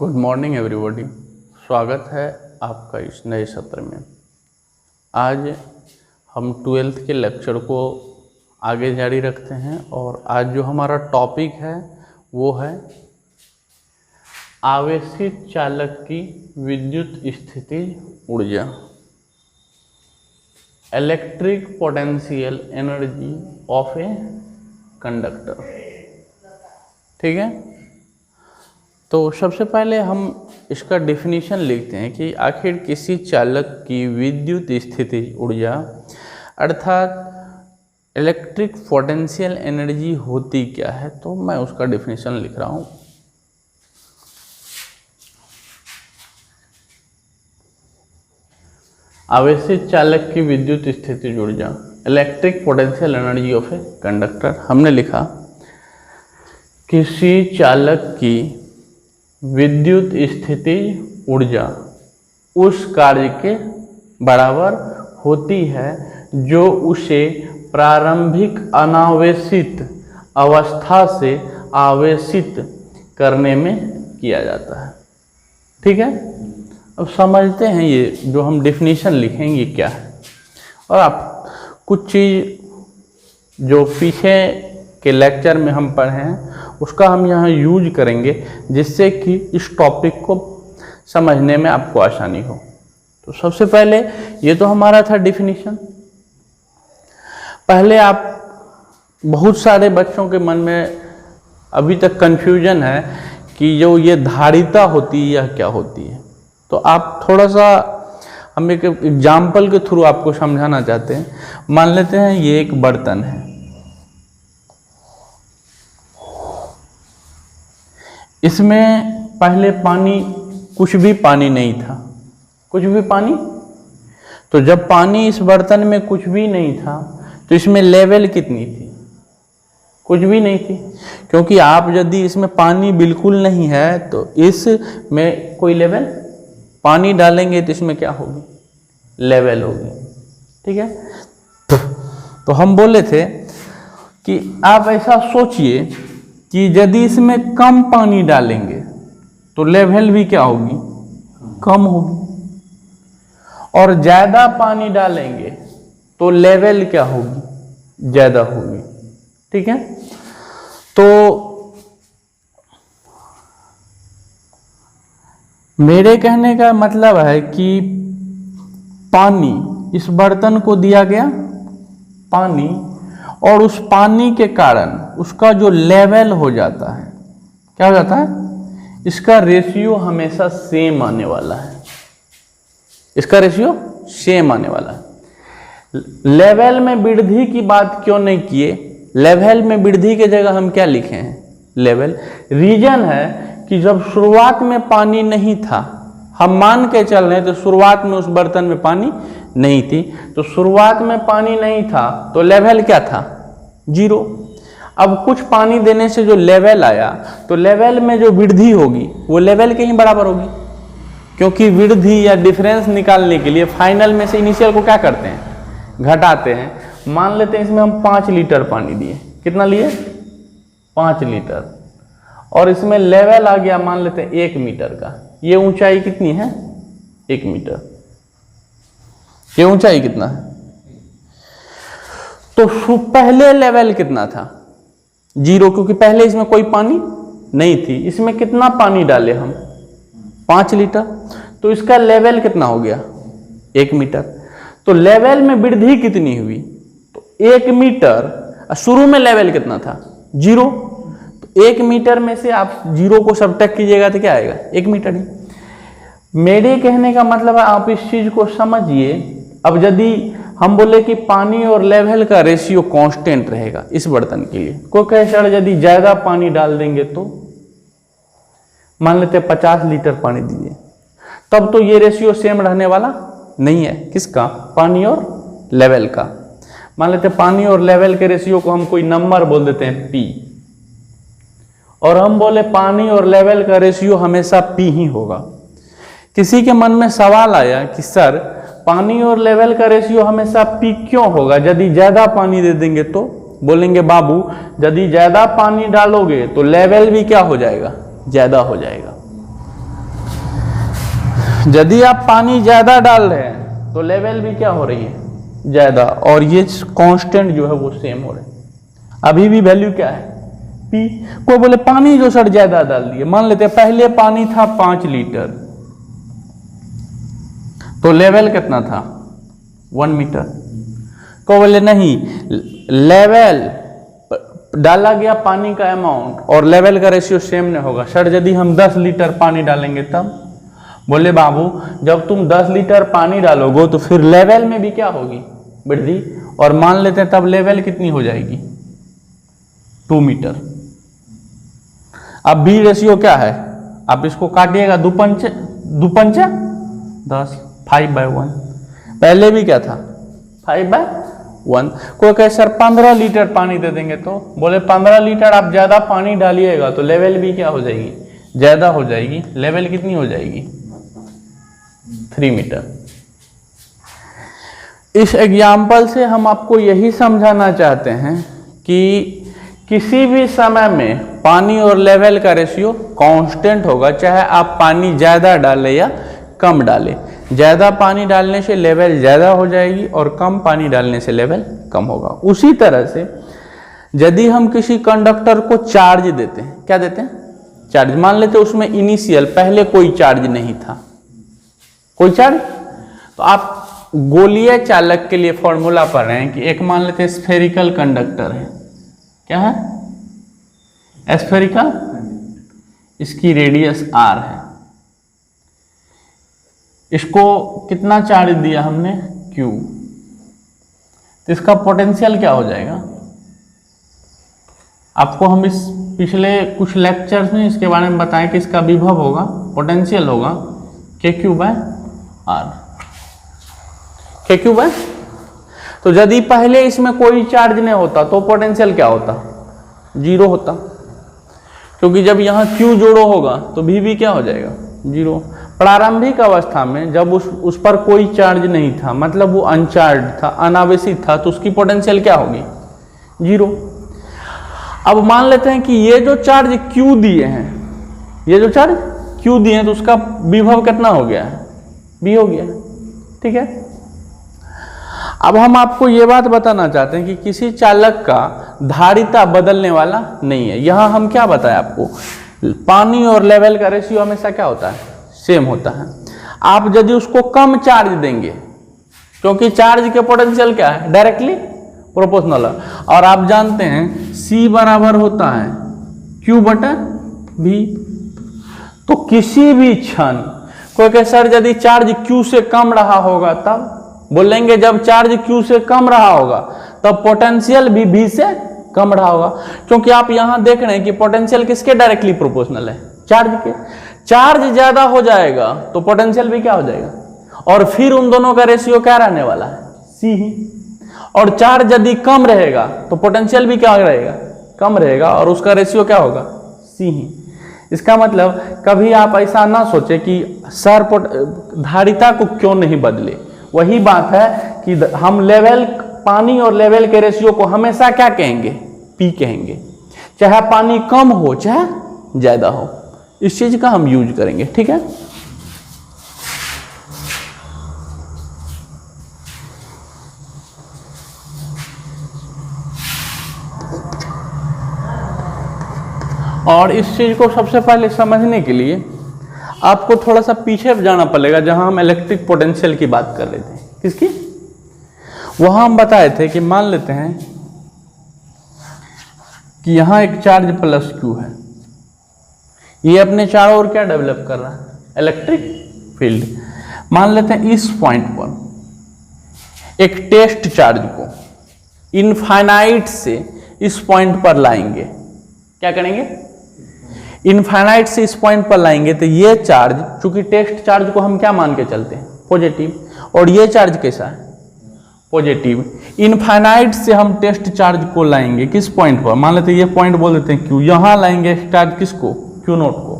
Good morning everybody. स्वागत है आपका इस नए सत्र में। आज हम 12th के लेक्चर को आगे जारी रखते हैं और आज जो हमारा टॉपिक है वो है आवेशित चालक की विद्युत स्थितिज ऊर्जा, electric potential energy of a conductor. ठीक है, तो सबसे पहले हम इसका डेफिनेशन लिखते हैं कि आखिर किसी चालक की विद्युत स्थितिज ऊर्जा अर्थात इलेक्ट्रिक पोटेंशियल एनर्जी होती क्या है। तो मैं उसका डेफिनेशन लिख रहा हूँ। आवेशित चालक की विद्युत स्थितिज ऊर्जा, electric potential energy of a conductor. हमने लिखा किसी चालक की विद्युत स्थितिज ऊर्जा उस कार्य के बराबर होती है जो उसे प्रारंभिक अनावेशित अवस्था से आवेशित करने में किया जाता है। ठीक है, अब समझते हैं ये जो हम डेफिनेशन लिखेंगे क्या है, और आप कुछ चीज़ जो पीछे के लेक्चर में हम पढ़े हैं उसका हम यहाँ यूज करेंगे जिससे कि इस टॉपिक को समझने में आपको आसानी हो। तो सबसे पहले ये तो हमारा था डेफिनेशन। पहले आप बहुत सारे बच्चों के मन में अभी तक कंफ्यूजन है कि जो ये धारिता होती है यह क्या होती है। तो आप थोड़ा सा हम एक एग्जाम्पल के थ्रू आपको समझाना चाहते हैं। मान लेते हैं ये एक बर्तन है, इसमें पहले पानी कुछ भी पानी नहीं था, कुछ भी पानी। तो जब पानी इस बर्तन में कुछ भी नहीं था तो इसमें लेवल कितनी थी? कुछ भी नहीं थी, क्योंकि आप यदि इसमें पानी बिल्कुल नहीं है तो इसमें कोई लेवल पानी डालेंगे तो इसमें क्या होगी? लेवल होगी। ठीक है, तो हम बोले थे कि आप ऐसा सोचिए कि यदि इसमें कम पानी डालेंगे तो लेवल भी क्या होगी? कम होगी, और ज़्यादा पानी डालेंगे तो लेवल क्या होगी? ज़्यादा होगी। ठीक है, तो मेरे कहने का मतलब है कि पानी, इस बर्तन को दिया गया पानी, और उस पानी के कारण उसका जो लेवल हो जाता है, क्या हो जाता है? इसका रेशियो हमेशा सेम आने वाला है। इसका रेशियो सेम आने वाला है। लेवल में वृद्धि की बात क्यों नहीं किए? लेवल में वृद्धि के जगह हम क्या लिखे हैं? लेवल। रीजन है कि जब शुरुआत में पानी नहीं था, हम मान के चल रहे हैं तो शुरुआत में उस बर्तन में पानी नहीं थी, तो शुरुआत में पानी नहीं था तो लेवल क्या था? 0। अब कुछ पानी देने से जो लेवल आया तो लेवल में जो वृद्धि होगी वो लेवल के ही बराबर होगी, क्योंकि वृद्धि या डिफरेंस निकालने के लिए फाइनल में से इनिशियल को क्या करते हैं? घटाते हैं। मान लेते हैं इसमें हम 5 लीटर पानी दिए। कितना लिए? 5 लीटर, और इसमें लेवल आ गया मान लेते हैं 1 मीटर का। ये ऊंचाई कितनी है? 1 मीटर। ये ऊंचाई कितना है? तो पहले लेवल कितना था? 0, क्योंकि पहले इसमें कोई पानी नहीं थी। इसमें कितना पानी डाले हम? 5 लीटर। तो इसका लेवल कितना हो गया? 1 मीटर। तो लेवल में वृद्धि कितनी हुई? तो 1 मीटर। शुरू में लेवल कितना था? 0। तो 1 मीटर में से आप 0 को सब्ट्रैक्ट कीजिएगा तो क्या आएगा? 1 मीटर ही। मेरे कहने का मतलब है आप इस चीज को समझिए। अब यदि हम बोले कि पानी और लेवल का रेशियो कांस्टेंट रहेगा इस बर्तन के लिए, कोई कहे सर यदि ज्यादा पानी डाल देंगे तो, मान लेते 50 लीटर पानी दीजिए, तब तो ये रेशियो सेम रहने वाला नहीं है। किसका? पानी और लेवल का। मान लेते पानी और लेवल के रेशियो को हम कोई नंबर बोल देते हैं P, और हम बोले पानी और लेवल का रेशियो हमेशा P ही होगा। किसी के मन में सवाल आया कि सर पानी और लेवल का रेशियो हमेशा P क्यों होगा? यदि ज्यादा पानी दे देंगे तो? बोलेंगे बाबू यदि ज्यादा पानी डालोगे तो लेवल भी क्या हो जाएगा? ज्यादा हो जाएगा। यदि आप पानी ज्यादा डाल रहे हैं तो लेवल भी क्या हो रही है, ज्यादा, और ये कांस्टेंट जो है वो सेम हो रहे हैं। अभी भी वैल्यू क्या है, पी। कोई बोले पानी जो सर ज्यादा डाल दिए, मान लेते हैं पहले पानी था 5 लीटर, तो लेवल कितना था 1 मीटर। कोई बोले नहीं, लेवल डाला गया पानी का अमाउंट और लेवल का रेशियो सेम नहीं होगा। सर यदि हम 10 लीटर पानी डालेंगे तब, बोले बाबू जब तुम 10 लीटर पानी डालोगे तो फिर लेवल में भी क्या होगी, वृद्धि, और मान लेते हैं तब लेवल कितनी हो जाएगी 2 मीटर। अब बी रेशियो क्या है, आप इसको काटिएगा, 2 पंचे 10, 5/1। पहले भी क्या था 5/1। कोई कहे सर 15 लीटर पानी दे देंगे, तो बोले 15 लीटर आप ज्यादा पानी डालिएगा तो लेवल भी क्या हो जाएगी, ज्यादा हो जाएगी। लेवल कितनी हो जाएगी 3 मीटर। इस एग्जाम्पल से हम आपको यही समझाना चाहते हैं कि किसी भी समय में पानी और लेवल का रेशियो कांस्टेंट होगा, चाहे आप पानी ज्यादा डालें या कम डालें। ज्यादा पानी डालने से लेवल ज्यादा हो जाएगी और कम पानी डालने से लेवल कम होगा। उसी तरह से यदि हम किसी कंडक्टर को चार्ज देते हैं, क्या देते हैं, चार्ज, मान लेते हैं उसमें इनिशियल पहले कोई चार्ज नहीं था, कोई चार्ज, तो आप गोलीय चालक के लिए फॉर्मूला पढ़ रहे हैं कि एक मान लेते हैं स्फेरिकल कंडक्टर है, क्या है स्फेरिकल, इसकी रेडियस r है, इसको कितना चार्ज दिया हमने q, तो इसका पोटेंशियल क्या हो जाएगा। आपको हम इस पिछले कुछ लेक्चर्स में इसके बारे में बताएं कि इसका विभव होगा, पोटेंशियल होगा KQ/R, KQ/। तो यदि पहले इसमें कोई चार्ज नहीं होता तो पोटेंशियल क्या होता, 0 होता, क्योंकि जब यहाँ Q जोड़ो होगा तो भी क्या हो जाएगा 0। प्रारंभिक अवस्था में जब उस पर कोई चार्ज नहीं था, मतलब वो अनचार्ज था, अनावेशित था, तो उसकी पोटेंशियल क्या होगी 0। अब मान लेते हैं कि ये जो चार्ज Q दिए हैं, ये जो चार्ज Q दिए हैं, तो उसका विभव कितना हो गया है, V हो गया, ठीक है। अब हम आपको ये बात बताना चाहते हैं कि किसी चालक का धारिता बदलने वाला नहीं है। यहां हम क्या बताएं आपको, पानी और लेवल का रेशियो हमेशा क्या होता है, सेम होता है। आप यदि उसको कम चार्ज देंगे, क्योंकि चार्ज के पोटेंशियल क्या है, डायरेक्टली प्रोपोर्शनल है, और आप जानते हैं C बराबर होता है Q/V। तो किसी भी क्षण कोई कहे सर यदि चार्ज Q से कम रहा होगा तब, बोलेंगे जब चार्ज Q से कम रहा होगा तब पोटेंशियल भी V से कम रहा होगा, क्योंकि आप यहां देख रहे हैं कि पोटेंशियल किसके डायरेक्टली प्रोपोर्शनल है, चार्ज के। चार्ज ज्यादा हो जाएगा तो पोटेंशियल भी क्या हो जाएगा, और फिर उन दोनों का रेशियो क्या रहने वाला है, C ही। और चार्ज यदि कम रहेगा तो पोटेंशियल भी क्या रहेगा, कम रहेगा, और उसका रेशियो क्या होगा, C ही। इसका मतलब कभी आप ऐसा ना सोचे कि सर धारिता को क्यों नहीं बदले। वही बात है कि हम लेवल, पानी और लेवल के रेशियो को हमेशा क्या कहेंगे, P कहेंगे, चाहे पानी कम हो चाहे ज्यादा हो। इस चीज का हम यूज करेंगे, ठीक है। और इस चीज को सबसे पहले समझने के लिए आपको थोड़ा सा पीछे जाना पड़ेगा, जहां हम इलेक्ट्रिक पोटेंशियल की बात कर रहे थे। किसकी, वहां हम बताए थे कि मान लेते हैं कि यहां एक चार्ज प्लस Q है, ये अपने चारों ओर क्या डेवलप कर रहा है, इलेक्ट्रिक फील्ड। मान लेते हैं इस पॉइंट पर एक टेस्ट चार्ज को इनफाइनाइट से इस पॉइंट पर लाएंगे, क्या करेंगे, इनफाइनाइट से इस पॉइंट पर लाएंगे, तो ये चार्ज, चूंकि टेस्ट चार्ज को हम क्या मान के चलते हैं, पॉजिटिव, और ये चार्ज कैसा है, पॉजिटिव। इनफाइनाइट से हम टेस्ट चार्ज को लाएंगे किस पॉइंट पर, मान लेते हैं ये पॉइंट बोल देते हैं Q, यहां लाएंगे चार्ज किसको, Q0 को।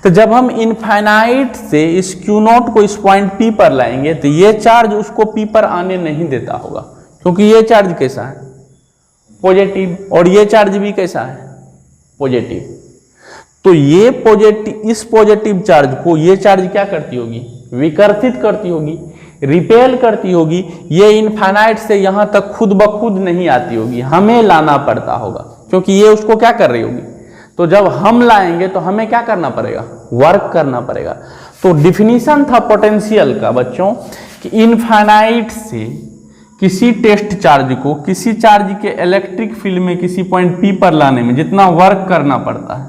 तो जब हम इनफाइनाइट से इस Q0 को इस पॉइंट P पर लाएंगे तो ये चार्ज उसको P पर आने नहीं देता होगा, क्योंकि ये चार्ज कैसा है, पॉजिटिव, और ये चार्ज भी कैसा है, पॉजिटिव। तो ये पॉजिटिव, इस पॉजिटिव चार्ज को ये चार्ज क्या करती होगी, विकर्षित करती होगी, रिपेल करती होगी। ये इनफाइनाइट से यहां तक खुद ब खुद नहीं आती होगी, हमें लाना पड़ता होगा, क्योंकि ये उसको क्या कर रही होगी। तो जब हम लाएंगे तो हमें क्या करना पड़ेगा, वर्क करना पड़ेगा। तो डिफिनीशन था पोटेंशियल का बच्चों कि इनफाइनाइट से किसी टेस्ट चार्ज को किसी चार्ज के इलेक्ट्रिक फील्ड में किसी पॉइंट P पर लाने में जितना वर्क करना पड़ता है,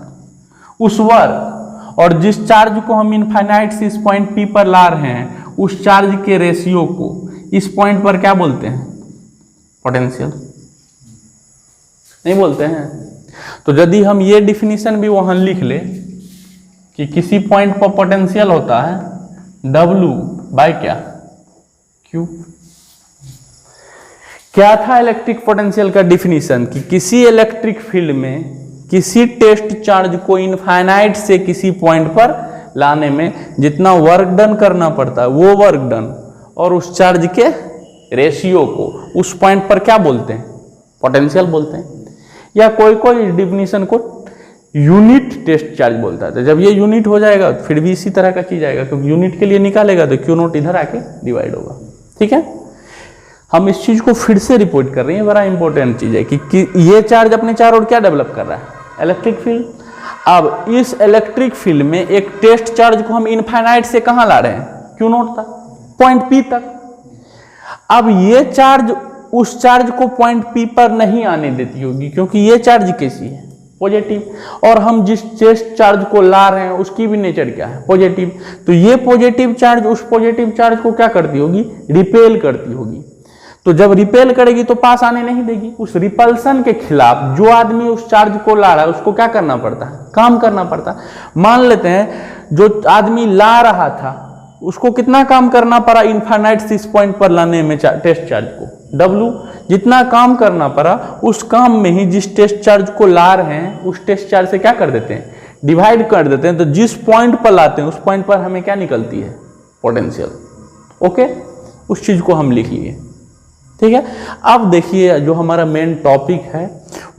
उस वर्क और जिस चार्ज को हम इनफाइनाइट से इस पॉइंट P पर ला रहे हैं, उस चार्ज के रेशियो को इस पॉइंट पर क्या बोलते हैं, पोटेंशियल। नहीं बोलते हैं। तो यदि हम ये डिफिनीशन भी वहां लिख ले कि किसी पॉइंट पर पोटेंशियल होता है W बाय क्या, Q। क्या था इलेक्ट्रिक पोटेंशियल का डिफिनीशन कि किसी इलेक्ट्रिक फील्ड में किसी टेस्ट चार्ज को इनफाइनाइट से किसी पॉइंट पर लाने में जितना वर्क डन करना पड़ता है, वो वर्क डन और उस चार्ज के रेशियो को उस पॉइंट पर क्या बोलते हैं, पोटेंशियल बोलते हैं। या कोई कोई डिफिनीशन को यूनिट टेस्ट चार्ज बोलता है। तो जब ये यूनिट हो जाएगा फिर भी इसी तरह का चीज आएगा, क्योंकि यूनिट के लिए निकालेगा तो क्यू नोट इधर आके डिवाइड होगा। ठीक है, हम इस चीज को फिर से रिपोर्ट कर रहे हैं, बड़ा इंपॉर्टेंट चीज है कि ये चार्ज अपने चार ओर क्या डेवलप कर रहा है, इलेक्ट्रिक फील्ड। अब इस इलेक्ट्रिक फील्ड में एक टेस्ट चार्ज को हम इनफाइनाइट से कहां ला रहे हैं, क्यू नोट तक, पॉइंट P तक। अब ये चार्ज उस चार्ज को पॉइंट P पर नहीं आने देती होगी, क्योंकि ये चार्ज कैसी है, पॉजिटिव, और हम जिस टेस्ट चार्ज को ला रहे हैं उसकी भी नेचर क्या है, पॉजिटिव। तो ये पॉजिटिव चार्ज उस पॉजिटिव चार्ज को क्या करती होगी, रिपेल करती होगी। तो जब रिपेल करेगी तो पास आने नहीं देगी। उस रिपल्सन के खिलाफ जो आदमी उस चार्ज को ला रहा है उसको क्या करना पड़ता है, काम करना पड़ता है। मान लेते हैं जो आदमी ला रहा था उसको कितना काम करना पड़ा इनफाइनाइट से इस पॉइंट पर लाने में टेस्ट चार्ज को, W। जितना काम करना पड़ा उस काम में ही जिस टेस्ट चार्ज को ला रहे हैं उस टेस्ट चार्ज से क्या कर देते हैं, डिवाइड कर देते हैं। तो जिस पॉइंट पर लाते हैं उस पॉइंट पर हमें क्या निकलती है, पोटेंशियल। ओके, उस चीज को हम लिख लिए। ठीक है, अब देखिए जो हमारा मेन टॉपिक है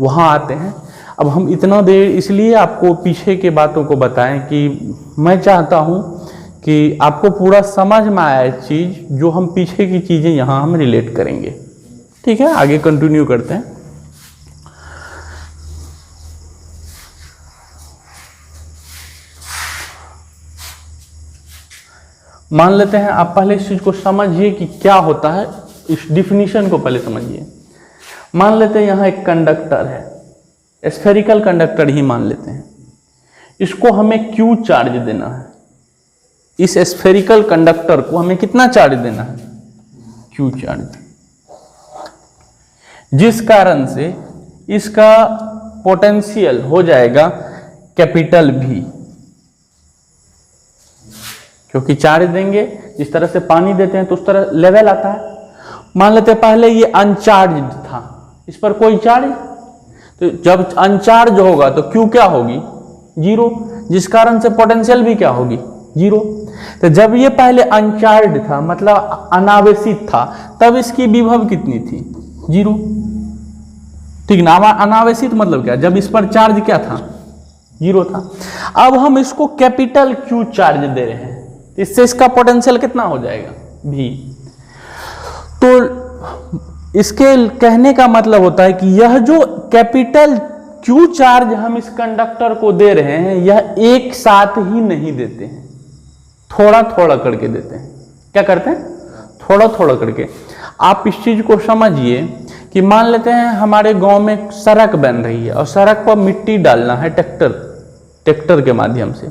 वहां आते हैं। अब हम इतना देर इसलिए आपको पीछे के बातों को बताएं कि मैं चाहता हूं कि आपको पूरा समझ में आया चीज, जो हम पीछे की चीजें यहां हम रिलेट करेंगे। ठीक है, आगे कंटिन्यू करते हैं। मान लेते हैं, आप पहले इस चीज को समझिए कि क्या होता है, इस डिफिनीशन को पहले समझिए। मान लेते हैं यहां एक कंडक्टर है, स्फेरिकल कंडक्टर ही मान लेते हैं। इसको हमें क्यू चार्ज देना है। इस स्फेरिकल कंडक्टर को हमें कितना चार्ज देना है, क्यू चार्ज, जिस कारण से इसका पोटेंशियल हो जाएगा कैपिटल V। क्योंकि चार्ज देंगे, जिस तरह से पानी देते हैं तो उस तरह लेवल आता है। मान लेते हैं पहले ये अनचार्ज था, इस पर कोई चार्ज, तो जब अनचार्ज होगा तो क्यू क्या होगी, 0, जिस कारण से पोटेंशियल भी क्या होगी, 0। तो जब ये पहले अनचार्ज था मतलब अनावेशित था, तब इसकी विभव कितनी थी, 0। ठीक ना, अनावेशित मतलब क्या, जब इस पर चार्ज क्या था, 0 था। अब हम इसको कैपिटल क्यू चार्ज दे रहे हैं, इससे इसका पोटेंशियल कितना हो जाएगा, V। तो इसके कहने का मतलब होता है कि यह जो कैपिटल क्यू चार्ज हम इस कंडक्टर को दे रहे हैं, यह एक साथ ही नहीं देते हैं, थोड़ा थोड़ा करके देते हैं। क्या करते हैं, थोड़ा थोड़ा करके। आप इस चीज को समझिए कि मान लेते हैं हमारे गांव में सड़क बन रही है और सड़क पर मिट्टी डालना है ट्रैक्टर के माध्यम से।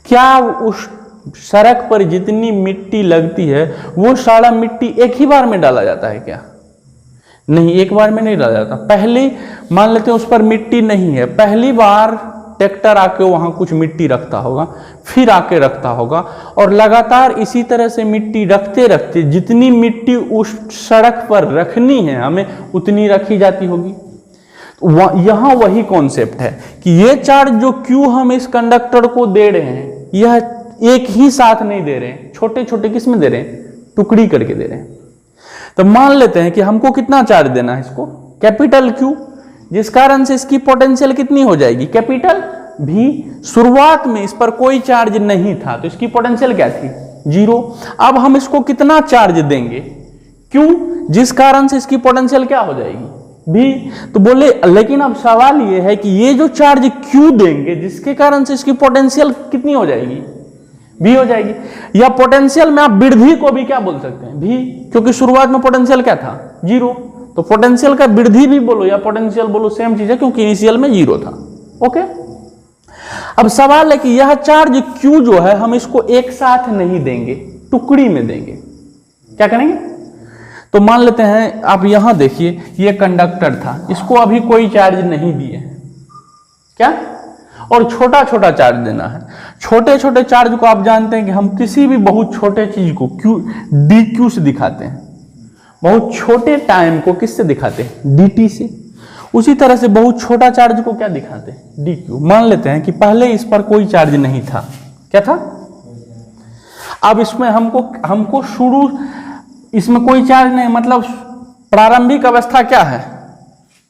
क्या उस सड़क पर जितनी मिट्टी लगती है वो सारा मिट्टी एक ही बार में डाला जाता है क्या, नहीं, एक बार में नहीं डाला जाता। पहले मान लेते हैं उस पर मिट्टी नहीं है, पहली बार ट्रैक्टर आके वहां कुछ मिट्टी रखता होगा, फिर आके रखता होगा, और लगातार इसी तरह से मिट्टी रखते रखते जितनी मिट्टी उस सड़क पर रखनी है हमें उतनी रखी जाती होगी। यहां वही कॉन्सेप्ट है कि ये चार्ज जो क्यू हम इस कंडक्टर को दे रहे हैं, यह एक ही साथ नहीं दे रहे हैं, छोटे छोटे किस में दे रहे हैं, टुकड़ी करके दे रहे हैं। तो मान लेते हैं कि हमको कितना चार्ज देना है इसको, कैपिटल क्यू, जिस कारण से इसकी पोटेंशियल कितनी हो जाएगी, कैपिटल भी शुरुआत में इस पर कोई चार्ज नहीं था, तो इसकी पोटेंशियल क्या थी? 0। अब हम इसको कितना चार्ज देंगे? Q, जिस कारण से इसकी पोटेंशियल क्या हो जाएगी? भी। तो बोले लेकिन अब सवाल ये है कि ये जो चार्ज Q देंगे जिसके कारण से इसकी पोटेंशियल कितनी हो जाएगी? V हो जाएगी। या पोटेंशियल में आप वृद्धि को भी क्या बोल सकते हैं? भी, क्योंकि शुरुआत में पोटेंशियल क्या था? 0। तो पोटेंशियल का वृद्धि भी बोलो या पोटेंशियल बोलो सेम चीज है, क्योंकि इनिशियल में 0 था। ओके। अब सवाल है कि यह चार्ज Q जो है हम इसको एक साथ नहीं देंगे, टुकड़ी में देंगे। क्या करेंगे? तो मान लेते हैं आप यहां देखिए, ये कंडक्टर था, इसको अभी कोई चार्ज नहीं दिए, क्या? और छोटा छोटा चार्ज देना है। छोटे छोटे चार्ज को आप जानते हैं कि हम किसी भी बहुत छोटे चीज को dq से दिखाते हैं, बहुत छोटे टाइम को किससे दिखाते हैं? dt से। उसी तरह से बहुत छोटा चार्ज को क्या दिखाते हैं? dq। मान लेते हैं कि पहले इस पर कोई चार्ज नहीं था, क्या था? अब इसमें हमको शुरू, इसमें कोई चार्ज नहीं, मतलब प्रारंभिक अवस्था क्या है?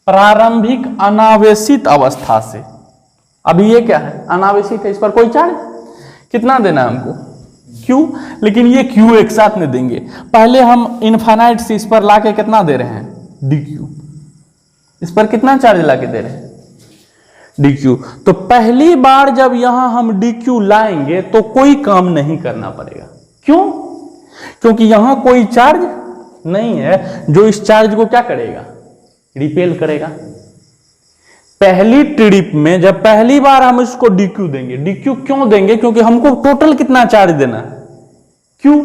प्रारंभिक अनावेशित अवस्था से। अभी ये क्या है? अनावेशित है, इस पर कोई चार्ज। कितना देना है हमको? Q। लेकिन ये Q एक साथ में देंगे। पहले हम इनफाइनाइट से इस पर लाके कितना दे रहे हैं? dq। इस पर कितना चार्ज लाके दे रहे हैं? dq। तो पहली बार जब यहां हम dq लाएंगे तो कोई काम नहीं करना पड़ेगा। क्यों? क्योंकि यहां कोई चार्ज नहीं है जो इस चार्ज को क्या करेगा? रिपेल करेगा। पहली ट्रिप में जब पहली बार हम इसको dq देंगे, dq क्यों देंगे? क्योंकि हमको टोटल कितना चार्ज देना है? q।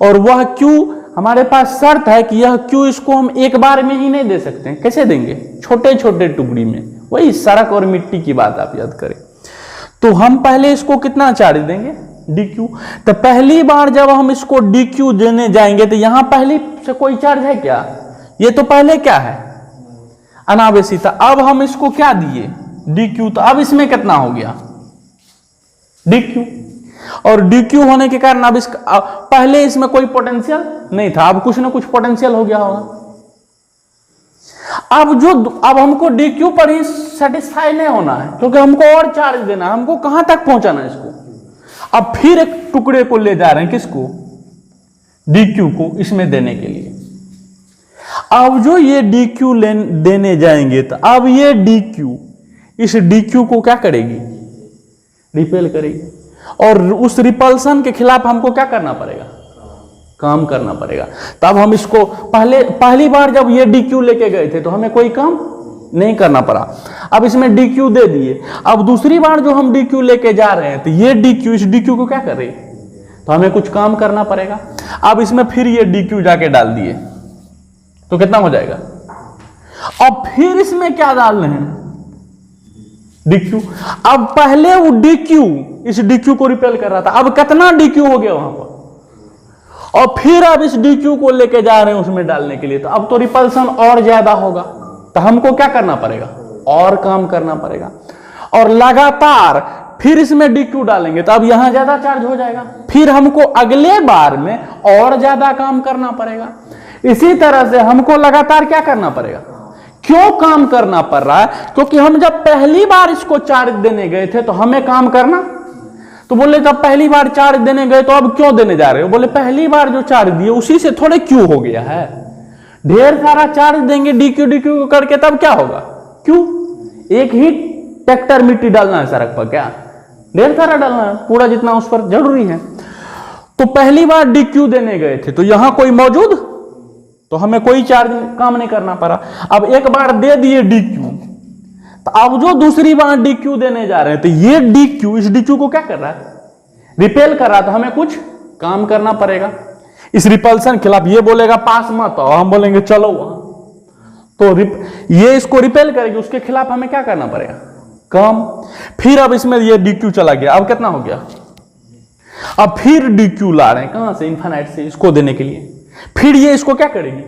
और वह q हमारे पास शर्त है कि यह q इसको हम एक बार में ही नहीं दे सकते हैं। कैसे देंगे? छोटे छोटे टुकड़ी में। वही सड़क और मिट्टी की बात आप याद करें। तो हम पहले इसको कितना चार्ज देंगे? dq। तो पहली बार जब हम इसको dq देने जाएंगे तो यहां पहले से कोई चार्ज है क्या? ये तो पहले क्या है? अनावेशित। अब हम इसको क्या दिए? dq। तो अब इसमें कितना हो गया? dq। और dq होने के कारण अब पहले इसमें कोई पोटेंशियल नहीं था, अब कुछ ना कुछ पोटेंशियल हो गया होगा। अब हमको dq पर ही सेटिस्फाई नहीं होना है, क्योंकि हमको और चार्ज देना है। हमको कहां तक पहुंचाना है इसको? अब फिर एक टुकड़े को ले जा रहे हैं, किसको? dq को, इसमें देने के लिए। अब जो ये dq देने जाएंगे तो अब ये dq इस dq को क्या करेगी? रिपेल करेगी। और उस रिपल्सन के खिलाफ हमको क्या करना पड़ेगा? काम करना पड़ेगा। तब हम इसको पहली बार जब ये dq लेके गए थे तो हमें कोई काम नहीं करना पड़ा। अब इसमें dq दे दिए। अब दूसरी बार जो हम dq लेके जा रहे हैं तो ये dq इस dq को क्या कर रही है? तो हमें कुछ काम करना पड़ेगा। अब इसमें फिर ये dq जाके डाल दिए तो कितना हो जाएगा? अब फिर इसमें क्या डाल रहे हैं? dq। अब पहले वो dq इस dq को रिपेल कर रहा था, अब कितना dq हो गया वहां पर? और फिर अब इस dq को लेके जा रहे हैं उसमें डालने के लिए, तो अब तो रिपल्सन और ज्यादा होगा। तो हमको क्या करना पड़ेगा? और काम करना पड़ेगा। और लगातार फिर इसमें dq डालेंगे तो अब यहां ज्यादा चार्ज हो जाएगा। फिर हमको अगले बार में और ज्यादा काम करना पड़ेगा। इसी तरह से हमको लगातार क्या करना पड़ेगा? क्यों काम करना पड़ रहा है? क्योंकि हम जब पहली बार इसको चार्ज देने गए थे तो हमें काम करना, तो बोले जब पहली बार चार्ज देने गए तो अब क्यों देने जा रहे हो? बोले पहली बार जो चार्ज दिए उसी से थोड़े क्यों हो गया है। ढेर सारा चार्ज देंगे dq करके, तब क्या होगा? क्यों? एक ही ट्रैक्टर मिट्टी डालना है सड़क पर, क्या ढेर सारा डालना है? पूरा जितना उस पर जरूरी है। तो पहली बार dq देने गए थे तो यहां कोई मौजूद, तो हमें कोई चार्ज काम नहीं करना पड़ा। अब एक बार दे दिए dq, तो अब जो दूसरी बार dq देने जा रहे हैं तो ये dq इस dq को क्या कर रहा है? रिपेल कर रहा है। तो हमें कुछ काम करना पड़ेगा इस रिपल्सन के खिलाफ। ये बोलेगा पास मत आओ, हम बोलेंगे चलो वहां, तो ये इसको रिपेल करेगी, उसके खिलाफ हमें क्या करना पड़ेगा? काम। फिर अब इसमें ये dq चला गया, अब कितना हो गया? अब फिर dq ला रहे हैं, कहां से? इनफाइनाइट से, इसको देने के लिए। फिर ये इसको क्या करेगी?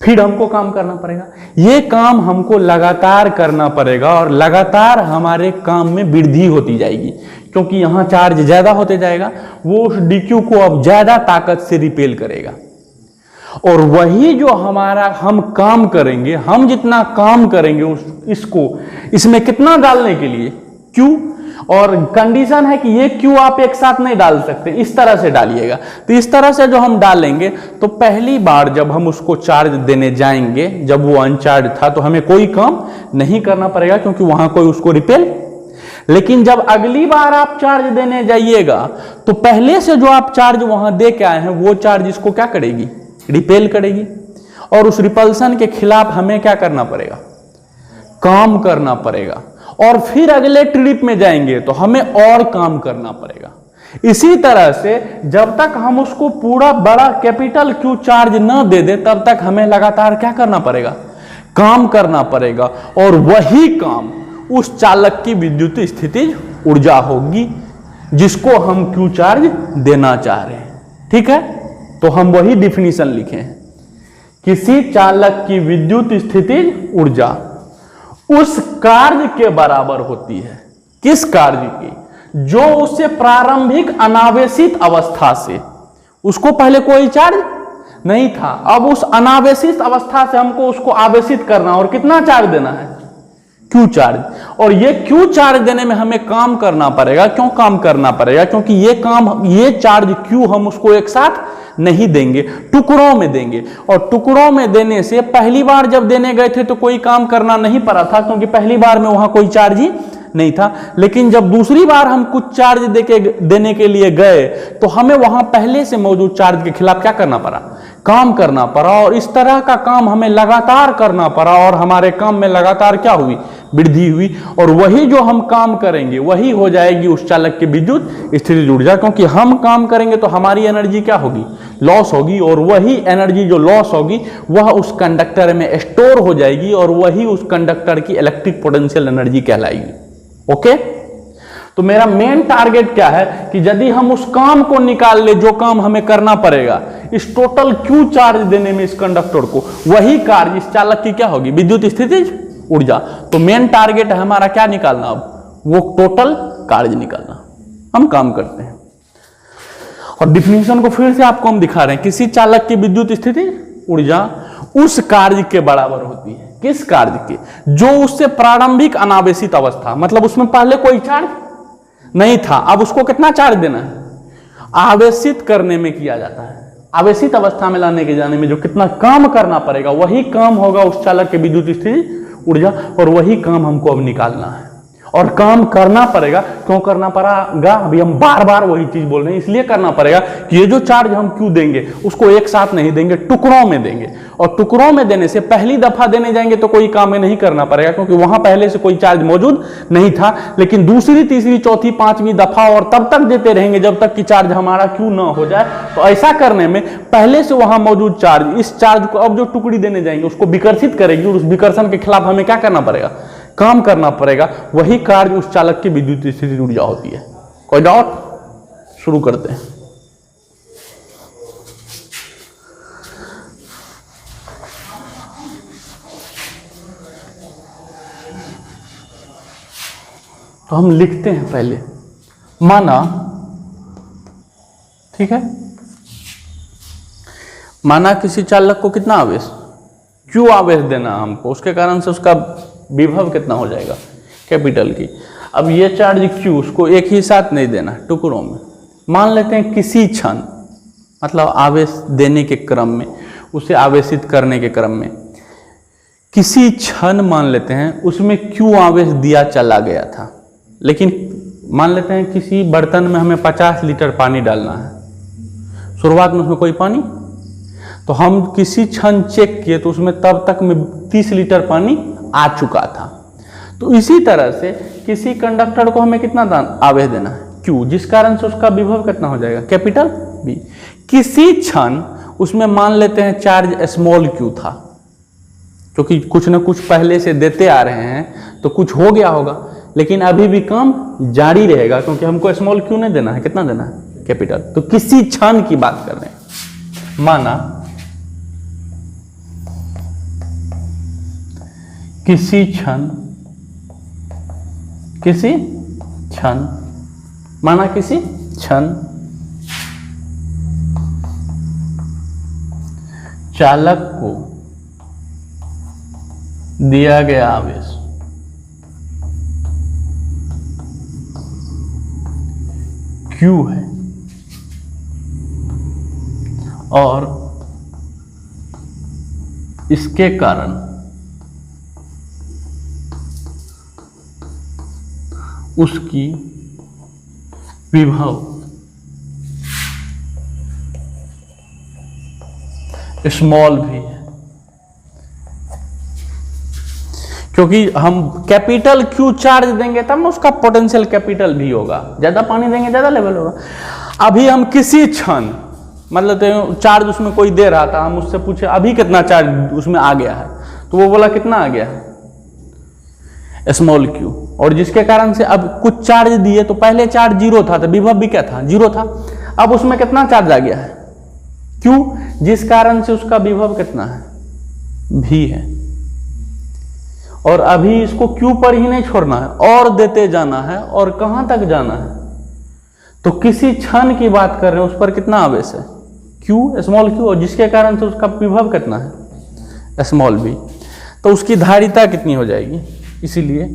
फिर हमको काम करना पड़ेगा। ये काम हमको लगातार करना पड़ेगा और लगातार हमारे काम में वृद्धि होती जाएगी, क्योंकि यहां चार्ज ज्यादा होते जाएगा। वो उस dq को अब ज्यादा ताकत से रिपेल करेगा। और वही जो हमारा हम काम करेंगे, हम जितना काम करेंगे इसको इसमें कितना डालने के लिए? Q, और कंडीशन है कि ये Q आप एक साथ नहीं डाल सकते, इस तरह से डालिएगा। तो इस तरह से जो हम डालेंगे तो पहली बार जब हम उसको चार्ज देने जाएंगे, जब वो अनचार्ज था, तो हमें कोई काम नहीं करना पड़ेगा क्योंकि वहां कोई उसको रिपेल। लेकिन जब अगली बार आप चार्ज देने जाइएगा तो पहले से जो आप चार्ज वहां दे के आए हैं वो चार्ज इसको क्या करेगी, रिपेल करेगी, और उस रिपल्सन के खिलाफ हमें क्या करना पड़ेगा, काम करना पड़ेगा। और फिर अगले ट्रिप में जाएंगे तो हमें और काम करना पड़ेगा। इसी तरह से जब तक हम उसको पूरा बड़ा कैपिटल Q चार्ज न दे दे तब तक हमें लगातार क्या करना पड़ेगा, काम करना पड़ेगा। और वही काम उस चालक की विद्युत स्थितिज ऊर्जा होगी जिसको हम Q चार्ज देना चाह रहे हैं। ठीक है, तो हम वही डिफिनीशन लिखे हैं, किसी चालक की विद्युत स्थितिज ऊर्जा उस कार्य के बराबर होती है। किस कार्य की, जो उससे प्रारंभिक अनावेशित अवस्था से, उसको पहले कोई चार्ज नहीं था, अब उस अनावेशित अवस्था से हमको उसको आवेशित करना, और कितना चार्ज देना है, Q चार्ज। और ये Q चार्ज देने में हमें काम करना पड़ेगा। क्यों काम करना पड़ेगा, क्योंकि ये चार्ज Q हम उसको एक साथ नहीं देंगे, टुकड़ों में देंगे। और टुकड़ों में देने से पहली बार जब देने गए थे तो कोई काम करना नहीं पड़ा था, क्योंकि पहली बार में वहां कोई चार्ज ही नहीं था। लेकिन जब दूसरी बार हम कुछ चार्ज देने के लिए गए तो हमें वहां पहले से मौजूद चार्ज के खिलाफ क्या करना पड़ा, काम करना पड़ा। और इस तरह का काम हमें लगातार करना पड़ा, और हमारे काम में लगातार क्या हुई, वृद्धि हुई। और वही जो हम काम करेंगे वही हो जाएगी उस चालक की विद्युत स्थितिज ऊर्जा, क्योंकि हम काम करेंगे तो हमारी एनर्जी क्या होगी, लॉस होगी। और वही एनर्जी जो लॉस होगी वह उस कंडक्टर में स्टोर हो जाएगी, और वही उस कंडक्टर की इलेक्ट्रिक पोटेंशियल एनर्जी कहलाएगी। ओके, तो मेरा मेन टारगेट क्या है कि यदि हम उस काम को निकाल ले जो काम हमें करना पड़ेगा इस टोटल Q चार्ज देने में इस कंडक्टर को, वही कार्य इस चालक की क्या होगी, विद्युत स्थितिज ऊर्जा। तो मेन टारगेट है हमारा क्या निकालना, अब वो टोटल कार्य निकालना। हम काम करते हैं, और डिफिनीशन को फिर से आपको हम दिखा रहे हैं, किसी चालक की विद्युत स्थितिज ऊर्जा उस कार्य के बराबर होती है। किस कार्य के, जो उससे प्रारंभिक अनावेशित अवस्था, मतलब उसमें पहले कोई चार्ज नहीं था, अब उसको कितना चार्ज देना है, आवेशित करने में किया जाता है। आवेशित अवस्था में लाने के जाने में जो कितना काम करना पड़ेगा वही काम होगा उस चालक के विद्युत स्थितिज ऊर्जा, और वही काम हमको अब निकालना है। और काम करना पड़ेगा। क्यों करना पड़ेगा, अभी हम बार बार वही चीज बोल रहे हैं, इसलिए करना पड़ेगा कि ये जो चार्ज हम Q देंगे उसको एक साथ नहीं देंगे, टुकड़ों में देंगे। और टुकड़ों में देने से पहली दफा देने जाएंगे तो कोई काम नहीं करना पड़ेगा, क्योंकि वहां पहले से कोई चार्ज मौजूद नहीं था। लेकिन दूसरी, तीसरी, चौथी, पांचवी दफा और तब तक देते रहेंगे जब तक कि चार्ज हमारा Q ना हो जाए। तो ऐसा करने में पहले से वहां मौजूद चार्ज, इस चार्ज को अब जो टुकड़ी देने जाएंगे उसको विकर्षित करेगी, और उस विकर्षण के खिलाफ हमें क्या करना पड़ेगा, काम करना पड़ेगा। वही कार्य उस चालक की विद्युत स्थितिज ऊर्जा होती है। कोई डाउट, शुरू करते हैं। तो हम लिखते हैं पहले, माना, ठीक है, माना किसी चालक को कितना आवेश, Q आवेश देना हमको, उसके कारण से उसका विभव कितना हो जाएगा, कैपिटल की। अब ये चार्ज Q उसको एक ही साथ नहीं देना, टुकड़ों में। मान लेते हैं किसी क्षण, मतलब आवेश देने के क्रम में, उसे आवेशित करने के क्रम में किसी क्षण मान लेते हैं उसमें Q आवेश दिया चला गया था। लेकिन मान लेते हैं किसी बर्तन में हमें 50 लीटर पानी डालना है, शुरुआत में उसमें कोई पानी, तो हम किसी क्षण चेक किए तो उसमें तब तक में 30 लीटर पानी आ चुका था। तो इसी तरह से किसी कंडक्टर को हमें कितना आवेश देना है, Q, जिस कारण से उसका विभव कितना हो जाएगा, कैपिटल B। किसी क्षण उसमें मान लेते हैं चार्ज स्मॉल q था, क्योंकि कुछ ना कुछ पहले से देते आ रहे हैं तो कुछ हो गया होगा, लेकिन अभी भी काम जारी रहेगा क्योंकि हमको स्मॉल q नहीं देना है, कितना देना है, कैपिटल। तो किसी क्षण की बात कर रहे हैं, माना किसी क्षण, किसी क्षण, माना किसी क्षण चालक को दिया गया आवेश Q है और इसके कारण उसकी विभव स्मॉल भी है, क्योंकि हम कैपिटल Q चार्ज देंगे तब ना उसका पोटेंशियल कैपिटल भी होगा, ज्यादा पानी देंगे ज्यादा लेवल होगा। अभी हम किसी क्षण मतलब तो चार्ज उसमें कोई दे रहा था, हम उससे पूछे अभी कितना चार्ज उसमें आ गया है, तो वो बोला कितना आ गया है स्मॉल Q, और जिसके कारण से अब कुछ चार्ज दिए तो पहले चार्ज जीरो था तो विभव भी क्या था, जीरो था। अब उसमें कितना चार्ज आ गया है Q, जिस कारण से उसका विभव कितना है V है। और अभी इसको Q पर ही नहीं छोड़ना है और देते जाना है, और कहां तक जाना है, तो किसी क्षण की बात कर रहे हैं उस पर कितना आवेश है Q स्मॉल Q, और जिसके कारण से उसका विभव कितना है स्मॉल V। तो उसकी धारिता कितनी हो जाएगी, इसीलिए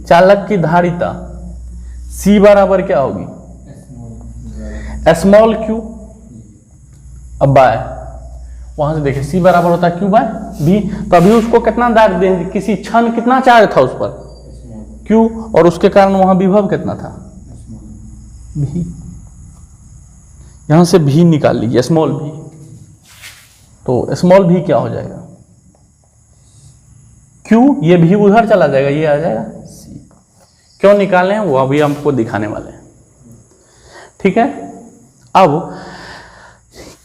चालक की धारिता C बराबर क्या होगी स्मॉल Q अब बाय, वहां से देखिए C बराबर होता है Q बाय V। तो अभी उसको कितना दाग देंगे, किसी क्षण कितना चार्ज था उस पर Q, और उसके कारण वहां विभव कितना था V। यहां से V निकाल लीजिए स्मॉल V, तो स्मॉल V क्या हो जाएगा Q, ये भी उधर चला जाएगा, ये आ जाएगा C। क्यों निकाले हैं वो अभी हमको दिखाने वाले हैं, ठीक है। अब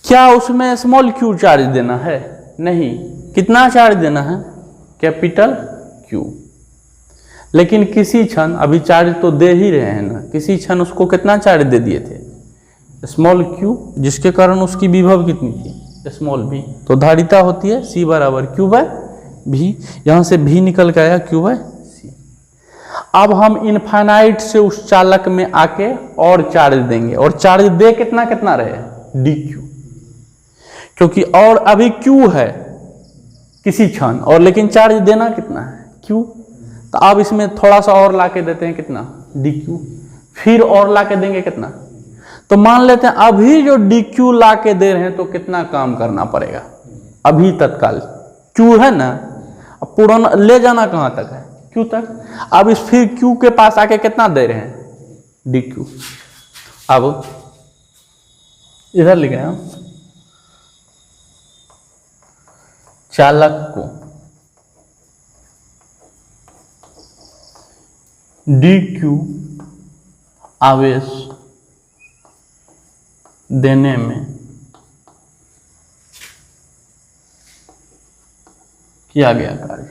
क्या उसमें स्मॉल Q चार्ज देना है, नहीं, कितना चार्ज देना है कैपिटल Q, लेकिन किसी क्षण अभी चार्ज तो दे ही रहे हैं ना, किसी क्षण उसको कितना चार्ज दे दिए थे स्मॉल Q, जिसके कारण उसकी विभव कितनी थी स्मॉल V। तो धारिता होती है C बराबर Q बाय V, यहां से V निकल के आया Q बाय C। अब हम इनफाइनाइट से उस चालक में आके और चार्ज देंगे, और चार्ज दे कितना कितना रहे dQ, क्योंकि और अभी Q है किसी क्षण, और लेकिन चार्ज देना कितना है Q। तो अब इसमें थोड़ा सा और लाके देते हैं कितना dQ, फिर और लाके देंगे कितना, तो मान लेते हैं अभी जो dQ लाके दे रहे हैं तो कितना काम करना पड़ेगा अभी तत्काल, Q है ना, अब पूरा ले जाना कहां तक है Q तक। अब इस फिर Q के पास आके कितना दे रहे हैं dQ। अब इधर लिखे हम चालक को dQ आवेश देने में किया गया कार्य।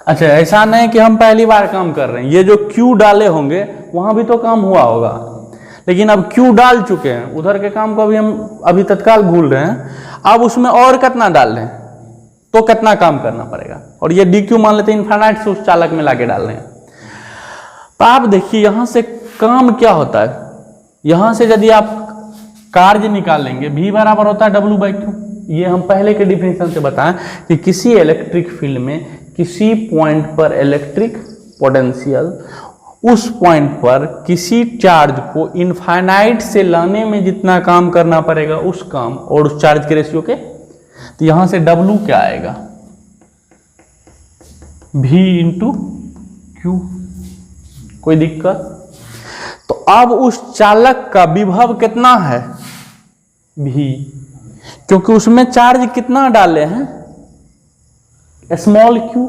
अच्छा, ऐसा नहीं कि हम पहली बार काम कर रहे हैं, ये जो Q डाले होंगे वहां भी तो काम हुआ होगा, लेकिन अब Q डाल चुके हैं, उधर के काम को अभी हम अभी तत्काल भूल रहे हैं। अब उसमें और कितना डाल रहे हैं तो कितना काम करना पड़ेगा, और ये dQ मान लेते हैं इनफाइनाइट से उस चालक में लाके डाल रहे हैं। तो आप देखिए यहां से काम क्या होता है, यहां से यदि आप कार्य निकालेंगे V बराबर होता है W/Q। ये हम पहले के डिफिनेशन से बताएं कि किसी इलेक्ट्रिक फील्ड में किसी पॉइंट पर इलेक्ट्रिक पोटेंशियल उस पॉइंट पर किसी चार्ज को इनफाइनाइट से लाने में जितना काम करना पड़ेगा उस काम और उस चार्ज के रेशियो के, तो यहां से W क्या आएगा V/Q। कोई दिक्कत? तो अब उस चालक का विभव कितना है V, क्योंकि उसमें चार्ज कितना डाले हैं स्मॉल Q,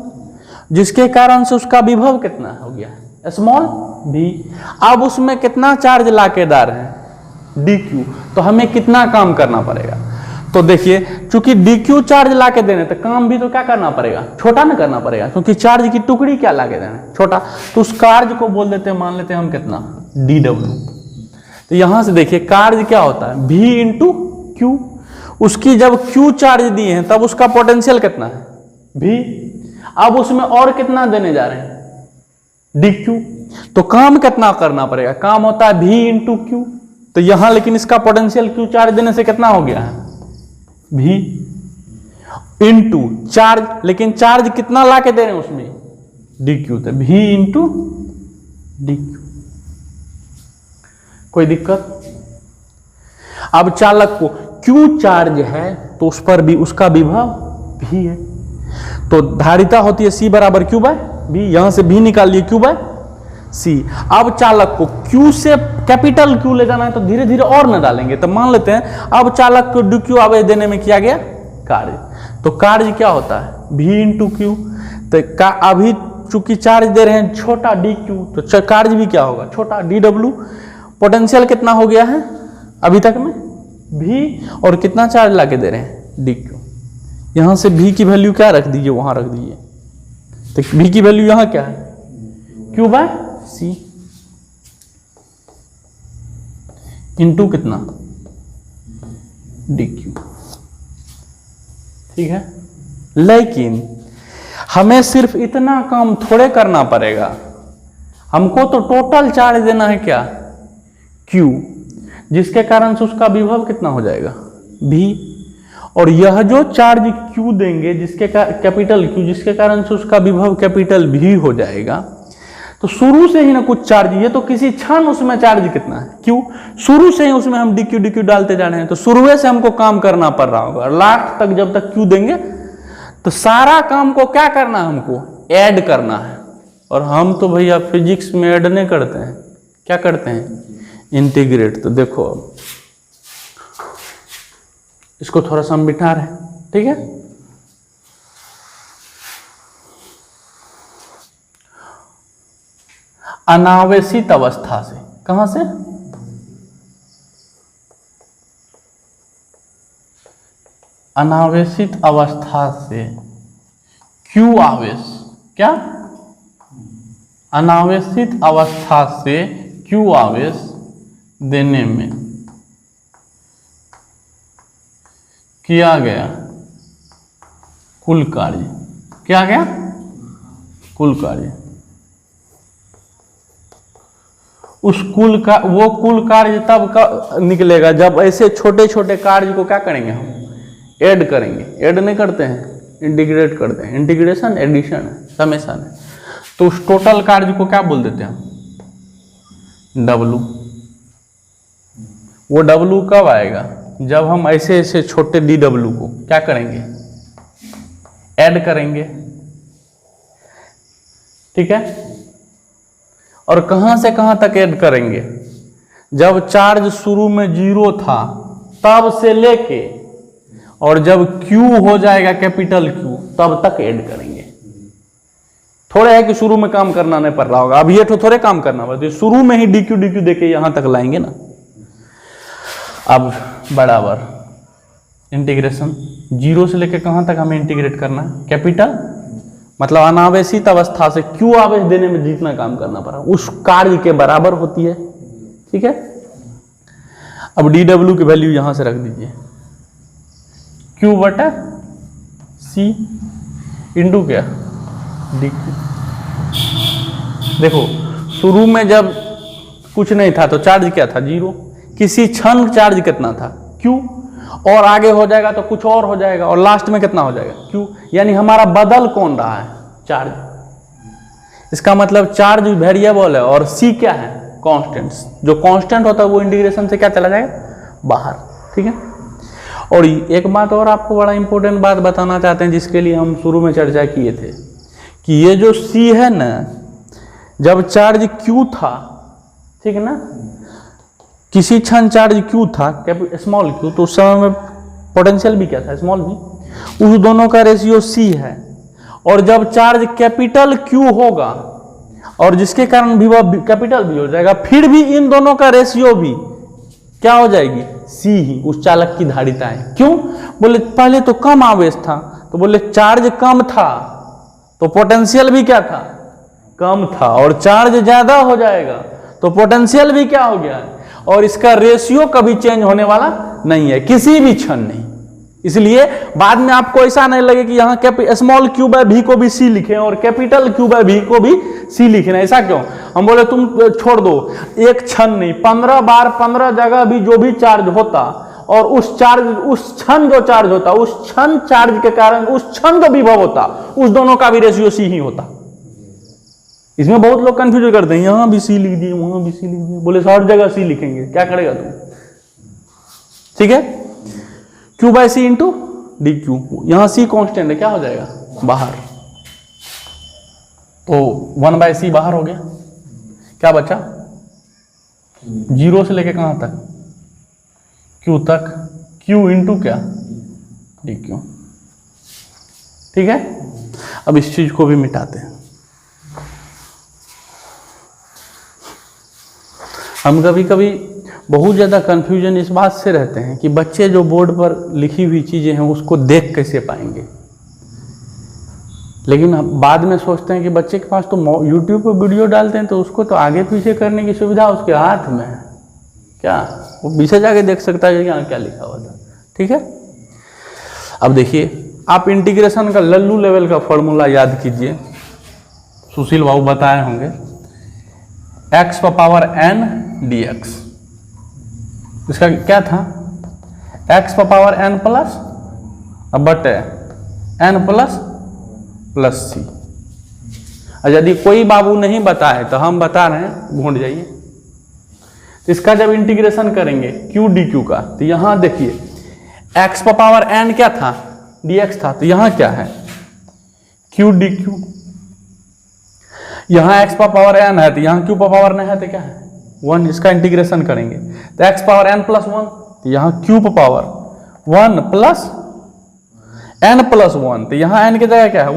जिसके कारण से उसका विभव कितना हो गया स्मॉल V। अब उसमें कितना चार्ज लाके डाल रहे हैं dQ, तो हमें कितना काम करना पड़ेगा। तो देखिए चूंकि dQ चार्ज लाके देने तो काम भी तो क्या करना पड़ेगा, छोटा ना करना पड़ेगा, क्योंकि चार्ज की टुकड़ी क्या लाके देना छोटा, तो उस कार्य को बोल देते हैं, मान लेते हैं हम कितना dW। तो यहां से देखिए कार्य क्या होता है V/Q। उसकी जब Q चार्ज दिए हैं तब उसका पोटेंशियल कितना है V। अब उसमें और कितना देने जा रहे हैं dQ, तो काम कितना करना पड़ेगा, काम होता है V/Q। तो यहां लेकिन इसका पोटेंशियल Q चार्ज देने से कितना हो गया है V, इंटू चार्ज, लेकिन चार्ज कितना ला के दे रहे हैं उसमें, डी क्यू, तो v इंटू डी क्यू। कोई दिक्कत? अब चालक को क्यू चार्ज है तो उस पर भी उसका विभव भी है, तो धारिता होती है C बराबर क्यू बाय बी, यहां से भी निकाल लिए क्यू बाय सी। अब चालक को क्यू से कैपिटल क्यू ले जाना है तो धीरे धीरे और न डालेंगे, तो मान लेते हैं अब चालक को डी क्यू आवेश देने में किया गया कार्य, तो कार्य क्या होता है v इंटू क्यू। तो अभी चूंकि चार्ज दे रहे हैं छोटा डी क्यू, तो कार्य भी क्या होगा छोटा डी डब्ल्यू। पोटेंशियल कितना हो गया है अभी तक में v, और कितना चार्ज लाके दे रहे हैं डी क्यू। यहां से v की वैल्यू क्या रख दीजिए, वहां रख दीजिए, तो v की वैल्यू यहां क्या है q बाय सी इंटू कितना डी क्यू। ठीक है, लेकिन हमें सिर्फ इतना काम थोड़े करना पड़ेगा, हमको तो टोटल चार्ज देना है क्या Q, जिसके कारण से उसका विभव कितना हो जाएगा V, और यह जो चार्ज Q देंगे जिसके कैपिटल Q, जिसके कारण से उसका विभव कैपिटल V हो जाएगा। तो शुरू से ही ना कुछ चार्ज, ये तो किसी क्षण उसमें चार्ज कितना है Q, शुरू से ही उसमें हम dq डालते जा रहे हैं, तो शुरू से हमको काम करना पड़ रहा होगा, लास्ट तक जब तक Q देंगे तो सारा काम को क्या करना है हमको ऐड करना है। और हम तो भैया फिजिक्स में ऐड नहीं करते हैं, क्या करते हैं इंटीग्रेट। तो देखो अब इसको थोड़ा सा हम बिठा रहे हैं, ठीक है। अनावेशित अवस्था से, कहां से, अनावेशित अवस्था से Q आवेश, क्या अनावेशित अवस्था से Q आवेश देने में किया गया कुल कार्य, क्या गया कुल कार्य, उस कुल का वो कुल कार्य तब का निकलेगा जब ऐसे छोटे छोटे कार्य को क्या करेंगे हम ऐड करेंगे। ऐड नहीं करते हैं, इंटीग्रेट करते हैं, इंटीग्रेशन एडिशन है, समेशन है। तो उस टोटल कार्य को क्या बोल देते हैं हम W। वो W कब आएगा जब हम ऐसे ऐसे छोटे dW को क्या करेंगे ऐड करेंगे, ठीक है। और कहां से कहां तक ऐड करेंगे, जब चार्ज शुरू में 0 था तब से लेके और जब Q हो जाएगा कैपिटल Q तब तक ऐड करेंगे। थोड़े है कि शुरू में काम करना नहीं पड़ रहा होगा, अब ये तो थोड़े काम करना पड़ता है, शुरू में ही dq देके यहां तक लाएंगे ना। अब बराबर इंटीग्रेशन 0 से लेके कहां तक हमें इंटीग्रेट करना है कैपिटल, मतलब अनावेशित अवस्था से Q आवेश देने में जितना काम करना पड़ा उस कार्य के बराबर होती है, ठीक है। अब dW की वैल्यू यहां से रख दीजिए Q बटा C इंटू क्या dQ। देखो शुरू में जब कुछ नहीं था तो चार्ज क्या था 0, किसी क्षण चार्ज कितना था Q, और आगे हो जाएगा तो कुछ और हो जाएगा, और लास्ट में कितना हो जाएगा Q, यानी हमारा बदल कौन रहा है चार्ज। इसका मतलब चार्ज वेरिएबल है और C क्या है कांस्टेंट, जो कांस्टेंट होता है वो इंटीग्रेशन से क्या चला जाएगा बाहर, ठीक है। और एक बात और आपको बड़ा इंपॉर्टेंट बात बताना चाहते हैं जिसके लिए हम शुरू में चर्चा किए थे कि ये जो C है ना, जब चार्ज Q था, ठीक है ना, किसी क्षण चार्ज Q था स्मॉल q, तो उस समय में पोटेंशियल भी क्या था स्मॉल v, उस दोनों का रेशियो C है। और जब चार्ज कैपिटल Q होगा और जिसके कारण भी वह कैपिटल भी हो जाएगा, फिर भी इन दोनों का रेशियो भी क्या हो जाएगी C ही, उस चालक की धारिता है। क्यों, बोले पहले तो कम आवेश था, तो बोले चार्ज कम था तो पोटेंशियल भी क्या था कम था, और चार्ज ज्यादा हो जाएगा तो पोटेंशियल भी क्या हो गया है, और इसका रेशियो कभी चेंज होने वाला नहीं है किसी भी क्षण नहीं। इसलिए बाद में आपको ऐसा नहीं लगे कि यहाँ स्मॉल q बाय v को भी C लिखें और कैपिटल Q बाय v को भी C लिखें, ऐसा क्यों। हम बोले तुम छोड़ दो, एक क्षण नहीं 15 बार 15 जगह भी जो भी चार्ज होता और उस क्षण जो चार्ज होता, उस क्षण चार्ज के कारण उस क्षण जो विभव होता, उस दोनों का भी रेशियो सी ही होता। इसमें बहुत लोग कंफ्यूज करते हैं, यहां भी सी लिख दिए, वहां भी सी लिख दिए, बोले हर जगह सी लिखेंगे, क्या करेगा तू? ठीक है, Q बाय सी इंटू डी क्यू, यहां सी कांस्टेंट है, क्या हो जाएगा बाहर, तो 1 बाय सी बाहर हो गया, क्या बचा 0 से लेके कहां तक, Q तक, Q इंटू क्या डी क्यू। ठीक है, अब इस चीज को भी मिटाते हैं। हम कभी कभी बहुत ज़्यादा कन्फ्यूजन इस बात से रहते हैं कि बच्चे जो बोर्ड पर लिखी हुई चीज़ें हैं उसको देख कैसे पाएंगे, लेकिन हम बाद में सोचते हैं कि बच्चे के पास तो YouTube पर वीडियो डालते हैं तो उसको तो आगे पीछे करने की सुविधा उसके हाथ में है, क्या वो पीछे जाके देख सकता है कि यहाँ क्या लिखा हुआ था। ठीक है, अब देखिए आप इंटीग्रेशन का लल्लू लेवल का फॉर्मूला याद कीजिए, सुशील बाबू बताए होंगे, x पावर n dx, इसका क्या था x पावर n प्लस बटे n प्लस सी। और यदि कोई बाबू नहीं बताए तो हम बता रहे हैं, ढूंढ जाइए। तो इसका जब इंटीग्रेशन करेंगे q dq का, तो यहां देखिए x पावर n क्या था, dx था, तो यहां क्या है q dq, यहां x पावर n है तो यहां q पावर n है तो क्या है 1, इसका इंटीग्रेशन करेंगे तो x पावर n प्लस 1, तो यहां q power 1 plus n plus 1, तो यहां n की जगह क्या है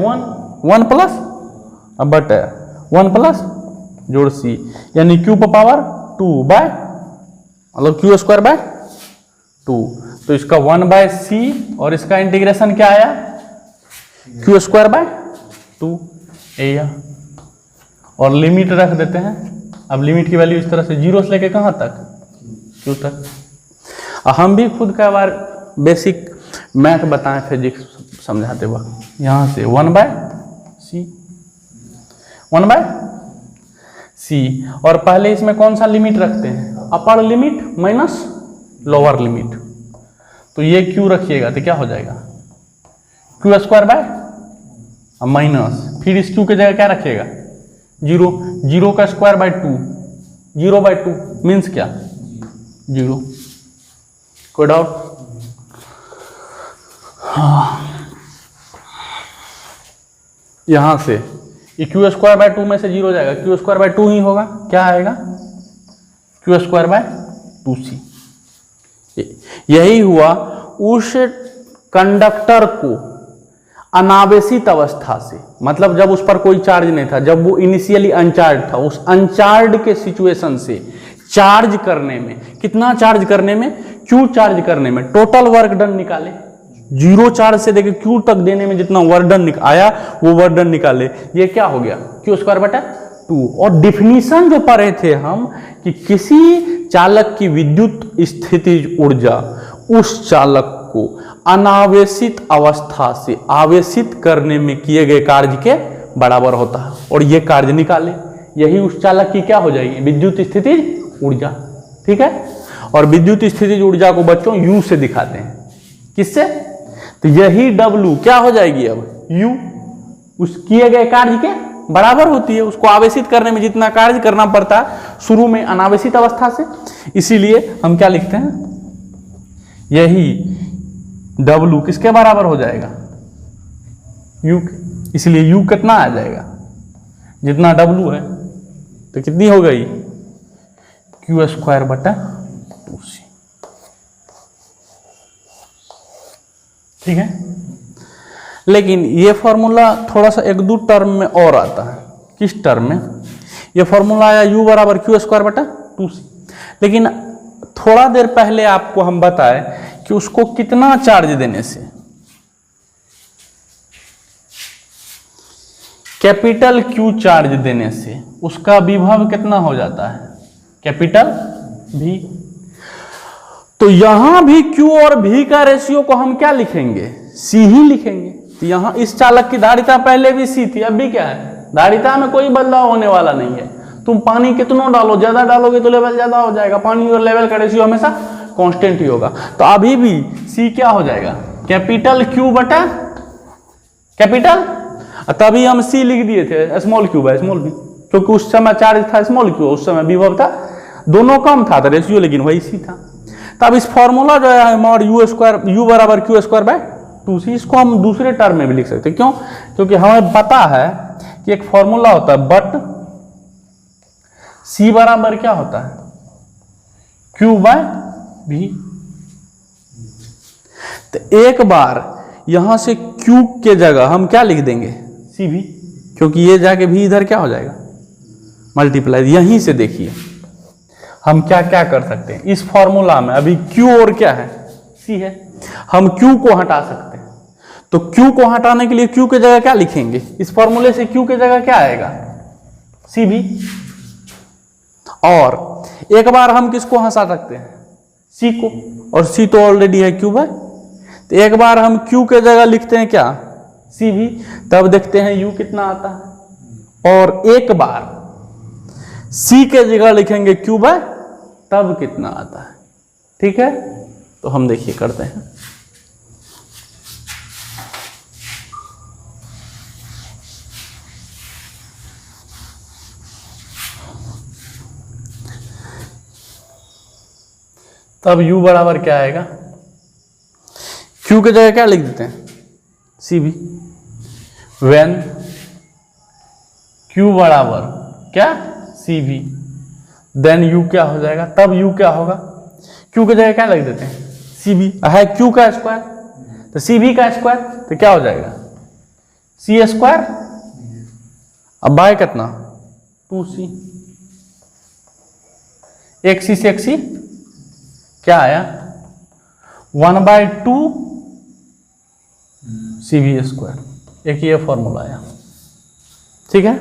1 प्लस बट 1 प्लस जोड़ c, यानी q पावर 2 बाय मतलब q स्क्वायर बाय 2, तो इसका 1 बाय c और इसका इंटीग्रेशन क्या आया q स्क्वायर बाय 2 या, और लिमिट रख देते हैं। अब लिमिट की वैल्यू इस तरह से 0 से लेके कहां तक q तक। हम भी खुद का बार बेसिक मैथ बताएं फिजिक्स समझाते वक्त, यहां से 1 बाय सी, और पहले इसमें कौन सा लिमिट रखते हैं, upper limit minus lower limit, तो ये q रखिएगा तो क्या हो जाएगा q स्क्वायर बाय माइनस, फिर इस q की जगह क्या रखिएगा 0 का स्क्वायर बाय 2, 0 बाय 2 मीन्स क्या 0। कोई डाउट? यहां से q स्क्वायर बाय 2 में से 0 जाएगा, q स्क्वायर बाय 2 ही होगा, क्या आएगा q स्क्वायर बाय 2c। यही हुआ उस कंडक्टर को अनावेशित अवस्था से, मतलब जब उस पर कोई चार्ज नहीं था, जब वो इनिशियली अनचार्ज था, उस अनचार्ज के सिचुएशन से चार्ज करने में, कितना चार्ज करने में Q चार्ज करने में टोटल वर्क डन निकाले, 0 चार्ज से देके Q तक देने में जितना वर्क डन आया वो वर्क डन निकाले, ये क्या हो गया Q स्क्वायर बटा 2। और डिफिनीशन जो पढ़े थे हम कि किसी चालक की विद्युत स्थितिज ऊर्जा उस चालक को अनावेशित अवस्था से आवेशित करने में किए गए कार्य के बराबर होता है, और ये कार्य निकाले, यही उस चालक की क्या हो जाएगी विद्युत स्थितिज ऊर्जा। ठीक है, और विद्युत स्थितिज ऊर्जा को बच्चों U से दिखाते हैं, किससे, तो यही W क्या हो जाएगी अब U उस किए गए कार्य के बराबर होती है, उसको आवेशित करने में जितना कार्य करना पड़ता है शुरू में अनावेशित अवस्था से, इसीलिए हम क्या लिखते हैं यही W किसके बराबर हो जाएगा U, इसलिए U कितना आ जाएगा जितना W है, तो कितनी हो गई Q स्क्वायर बटा 2c। ठीक है, लेकिन ये फॉर्मूला थोड़ा सा 1-2 टर्म में और आता है। किस टर्म में, ये फॉर्मूला आया U बराबर Q स्क्वायर बटा 2c, लेकिन थोड़ा देर पहले आपको हम बताए कि उसको कितना चार्ज देने से, कैपिटल Q चार्ज देने से उसका विभव कितना हो जाता है कैपिटल V। तो यहां भी Q और V का रेशियो को हम क्या लिखेंगे C ही लिखेंगे। तो यहां इस चालक की धारिता पहले भी C थी, अब भी क्या है, धारिता में कोई बदलाव होने वाला नहीं है। तुम पानी कितना डालो, ज्यादा डालोगे तो लेवल ज्यादा हो जाएगा, पानी और लेवल का रेशियो हमेशा कांस्टेंट ही होगा। तो अभी भी C क्या हो जाएगा, कैपिटल Q बटा कैपिटल, तभी हम C लिख दिए थे, small Q by small v, क्योंकि उस समय चार्ज था स्मॉल क्यू, उस समय विभव था, दोनों कम था रेशियो, लेकिन वही C था। तब इस फॉर्मूला जो है मॉड U स्क्वायर U बराबर Q स्क्वायर बाय 2C, इसको हम दूसरे टर्म में भी लिख सकते हैं। क्यों? क्योंकि हमें पता है कि एक फॉर्मूला होता है बट C बराबर क्या होता है, Q बाय V। तो एक बार यहां से Q के जगह हम क्या लिख देंगे, CV, क्योंकि ये जाके भी इधर क्या हो जाएगा, मल्टीप्लाई। यहीं से देखिए हम क्या क्या कर सकते हैं इस फॉर्मूला में। अभी Q और क्या है, C है, हम Q को हटा सकते हैं। तो Q को हटाने के लिए Q के जगह क्या लिखेंगे, इस फॉर्मूले से Q के जगह क्या आएगा, CV। और एक बार हम किसको हटा सकते हैं, C को, और C तो ऑलरेडी है Q बाय। तो एक बार हम Q के जगह लिखते हैं क्या, CV, तब देखते हैं U कितना आता है। और एक बार C के जगह लिखेंगे Q बाय, तब कितना आता है। ठीक है, तो हम देखिए करते हैं। तब U बराबर क्या आएगा, Q के जगह क्या लिख देते हैं, CV, व्हेन Q बराबर क्या, CV, देन U क्या हो जाएगा, तब U क्या होगा, Q के जगह क्या लिख देते हैं, CV है Q का स्क्वायर, तो CV का स्क्वायर, तो क्या हो जाएगा, C स्क्वायर, अब बाय कितना 2C, एक C से एक C क्या आया 1/2 CV स्क्वायर, एक ये फॉर्मूला आया। ठीक है,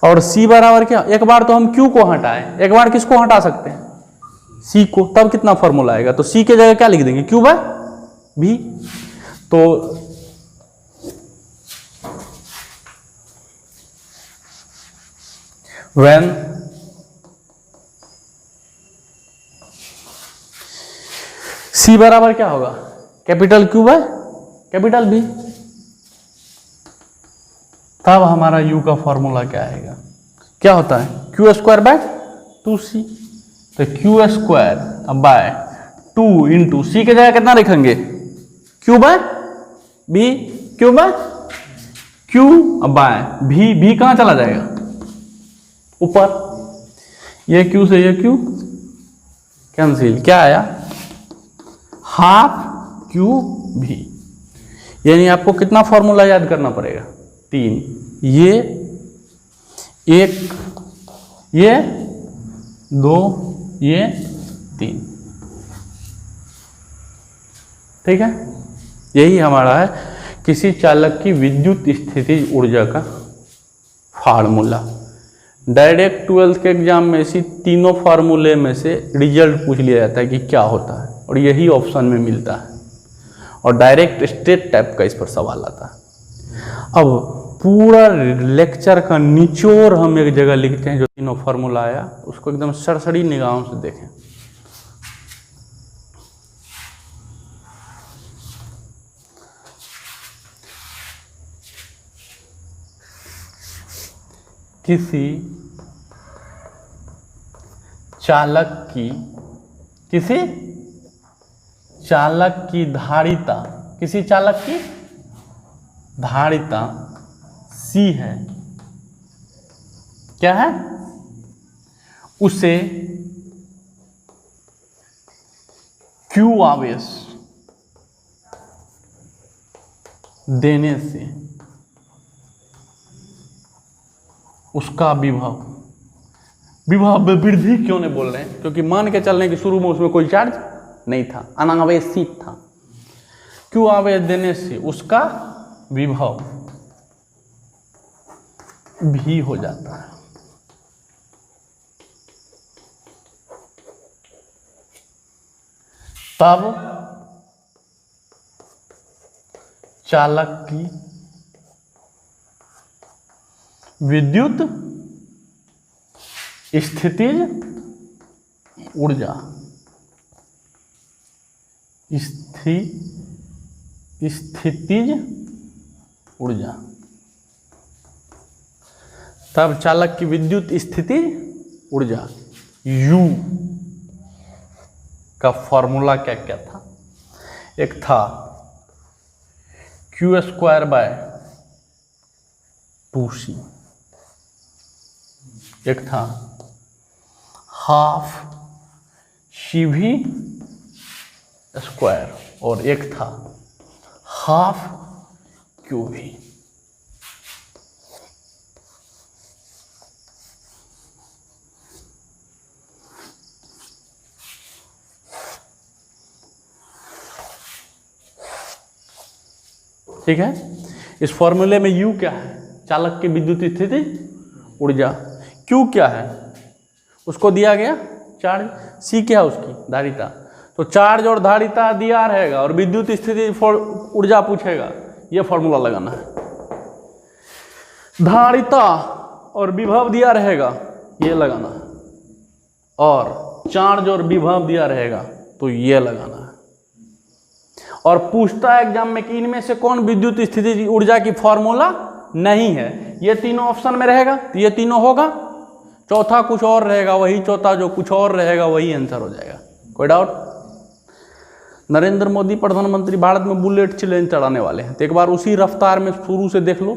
और C बराबर क्या, एक बार तो हम Q को हटाए, एक बार किसको हटा सकते हैं, C को, तब कितना फॉर्मूला आएगा, तो C के जगह क्या लिख देंगे, Q बाय V। तो व्हेन C बराबर क्या होगा, capital Q by capital B, तब हमारा U का फॉर्मूला क्या आएगा, क्या होता है, Q स्क्वायर बाय 2C। तो Q square by 2 into C के जगह कितना लिखेंगे, Q by B, Q by Q by V, V कहां चला जाएगा ऊपर, ये Q से ये Q कैंसिल, क्या आया हाफ QV। यानी आपको कितना फॉर्मूला याद करना पड़ेगा, 3, ये 1, ये 2, ये 3। ठीक है, यही हमारा है किसी चालक की विद्युत स्थितिज ऊर्जा का फार्मूला। डायरेक्ट 12th के एग्जाम में इसी तीनों फार्मूले में से रिजल्ट पूछ लिया जाता है कि क्या होता है, और यही ऑप्शन में मिलता है, और डायरेक्ट स्टेट टाइप का इस पर सवाल आता है। अब पूरा लेक्चर का निचोड़ हम एक जगह लिखते हैं, जो तीनों फार्मूला आया उसको एकदम सरसरी निगाहों से देखें। किसी चालक की धारिता, किसी चालक की धारिता C है, क्या है, उसे Q आवेश देने से उसका विभव में वृद्धि क्यों नहीं बोल रहे हैं, क्योंकि मान के चलने की शुरू में उसमें कोई चार्ज नहीं था, अनावेशित था। Q आवेश देने से उसका विभव भी हो जाता है। तब चालक की विद्युत स्थितिज ऊर्जा स्थितिज ऊर्जा। तब चालक की विद्युत स्थिति ऊर्जा U का फॉर्मूला क्या क्या था? एक था Q²/2C, एक था ½ CV² और एक था ½ QV। ठीक है, इस फॉर्मूले में U क्या है? चालक की विद्युत स्थिति ऊर्जा। Q क्या है? उसको दिया गया चार्ज। C क्या है? उसकी धारिता। तो चार्ज और धारिता दिया रहेगा और विद्युत स्थिति ऊर्जा पूछेगा, ये फॉर्मूला लगाना है। धारिता और विभव दिया रहेगा, ये लगाना है। और चार्ज और विभव दिया रहेगा तो ये लगाना है। और पूछता है एग्जाम में कि इनमें से कौन विद्युत स्थिति ऊर्जा की फॉर्मूला नहीं है। ये तीनों ऑप्शन में रहेगा तो ये तीनों होगा, चौथा कुछ और रहेगा वही, चौथा जो कुछ और रहेगा वही आंसर हो जाएगा। कोई डाउट? नरेंद्र मोदी प्रधानमंत्री भारत में बुलेट चैलेंज चढ़ाने वाले हैं, तो एक बार उसी रफ्तार में शुरू से देख लो,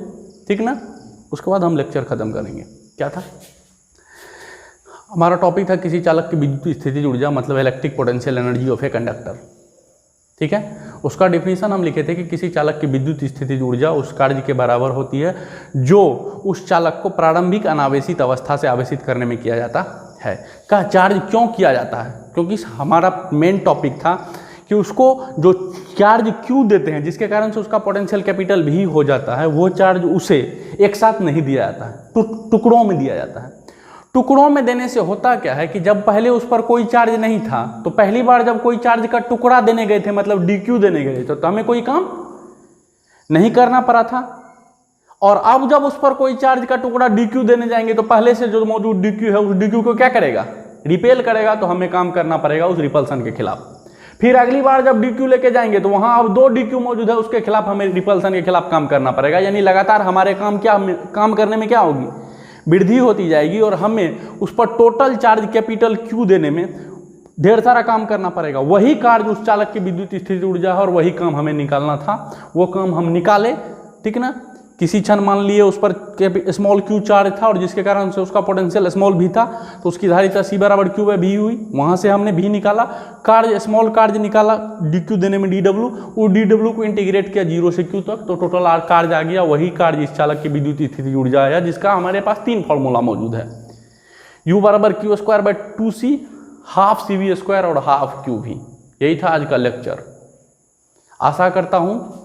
ठीक ना? उसके बाद हम लेक्चर खत्म करेंगे। क्या था हमारा टॉपिक? था किसी चालक की विद्युत स्थिति ऊर्जा, मतलब electric potential energy of a conductor. ठीक है, उसका डिफिनीशन हम लिखे थे कि किसी चालक की विद्युत स्थिति ऊर्जा उस कार्य के बराबर होती है जो उस चालक को प्रारंभिक अनावेशित अवस्था से आवेशित करने में किया जाता है। का चार्ज क्यों किया जाता है? क्योंकि हमारा मेन टॉपिक था कि उसको जो चार्ज क्यों देते हैं, जिसके कारण से उसका पोटेंशियल कैपिटल भी हो जाता है, वो चार्ज उसे एक साथ नहीं दिया जाता है, टुकड़ों में दिया जाता है। टुकड़ों में देने से होता क्या है कि जब पहले उस पर कोई चार्ज नहीं था, तो पहली बार जब कोई चार्ज का टुकड़ा देने गए थे, मतलब DQ देने गए थे, तो हमें कोई काम नहीं करना पड़ा था। और अब जब उस पर कोई चार्ज का टुकड़ा DQ देने जाएंगे तो पहले से जो मौजूद DQ है उस DQ को क्या करेगा? रिपेल करेगा। तो हमें काम करना पड़ेगा उस रिपल्सन के खिलाफ। फिर अगली बार जब DQ लेके जाएंगे तो वहां अब 2 DQ मौजूद है, उसके खिलाफ हमें रिपल्सन के खिलाफ काम करना पड़ेगा। यानी लगातार हमारे काम करने में क्या होगी? वृद्धि होती जाएगी और हमें उस पर टोटल चार्ज कैपिटल Q देने में ढेर सारा काम करना पड़ेगा। वही कार्य उस चालक की विद्युत स्थिति ऊर्जा है और वही काम हमें निकालना था। वो काम हम निकाले, ठीक ना? किसी क्षण मान लिए उस पर स्मॉल q चार्ज था और जिसके कारण से उसका पोटेंशियल स्मॉल भी था, तो उसकी धारिता C = Q/V हुई। वहाँ से हमने V निकाला, कार्य स्मॉल कार्य निकाला DQ देने में DW, वो DW को इंटीग्रेट किया 0 से Q तक, तो टोटल कार्य आ गया। वही कार्य इस चालक की विद्युत स्थिति ऊर्जा आया, जिसका हमारे पास 3 फॉर्मूला मौजूद है। U = Q²/2C, ½ CV² और ½ QV। यही था आज का लेक्चर। आशा करता हूँ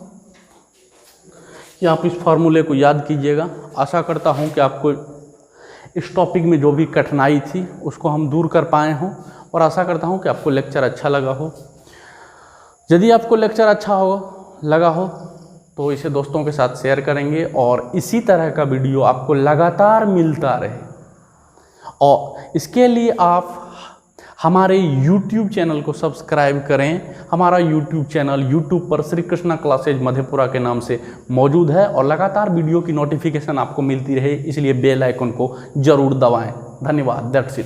कि आप इस फॉर्मूले को याद कीजिएगा। आशा करता हूं कि आपको इस टॉपिक में जो भी कठिनाई थी उसको हम दूर कर पाए हों, और आशा करता हूं कि आपको लेक्चर अच्छा लगा हो। यदि आपको लेक्चर अच्छा लगा हो तो इसे दोस्तों के साथ शेयर करेंगे और इसी तरह का वीडियो आपको लगातार मिलता रहे। और इसके लिए आप हमारे YouTube चैनल को सब्सक्राइब करें। हमारा YouTube चैनल YouTube पर श्री कृष्णा क्लासेज मधेपुरा के नाम से मौजूद है और लगातार वीडियो की नोटिफिकेशन आपको मिलती रहे, इसलिए बेल आइकन को जरूर दबाएं। धन्यवाद। That's it.